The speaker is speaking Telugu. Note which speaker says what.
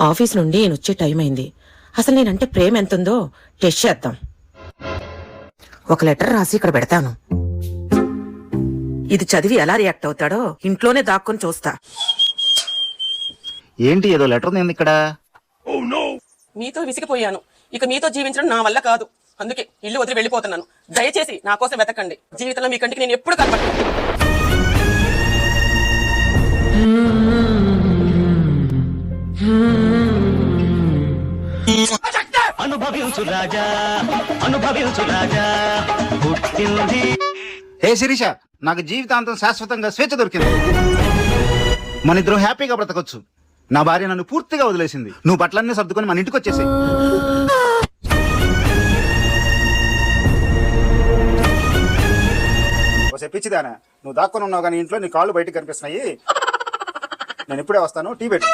Speaker 1: ఆఫీస్ నుండి వచ్చే టైం అయింది. అసలు నేనంటే ప్రేమ ఎంతుందో టెస్ట్ చేద్దాం. ఒక లెటర్ రాసి ఇక్కడ పెడతాను. ఇది చదివి ఎలా రియాక్ట్ అవుతాడో ఇంట్లోనే దాక్కుని చూస్తా.
Speaker 2: ఏంటి ఏదో లెటర్ ఉంది ఇక్కడ.
Speaker 3: మీతో విసిగిపోయాను. ఇక మీతో జీవించడం నా వల్ల కాదు. అందుకే ఇల్లు వదిలి వెళ్ళిపోతున్నాను. దయచేసి నా కోసం వెతకండి. జీవితంలో మీ కంటికి నేను ఎప్పుడు కనపడను.
Speaker 4: అనుభవించు రాజా, అనుభవించు రాజా.
Speaker 2: హే శిరీష, నాకు జీవితాంతం శాశ్వతంగా స్వేచ్ఛ దొరికింది. మన ఇద్దరు హ్యాపీగా బ్రతకొచ్చు. నా భార్య నన్ను పూర్తిగా వదిలేసింది. నువ్వు బట్టలన్నీ సర్దుకొని మన ఇంటికి వచ్చేసాయి. పిచ్చిదానా, నువ్వు దాక్కుని ఉన్నావు కానీ ఇంట్లో నీ కాళ్ళు బయటకు కనిపిస్తున్నాయి. నేను ఇప్పుడే వస్తాను, టీ పెట్టు.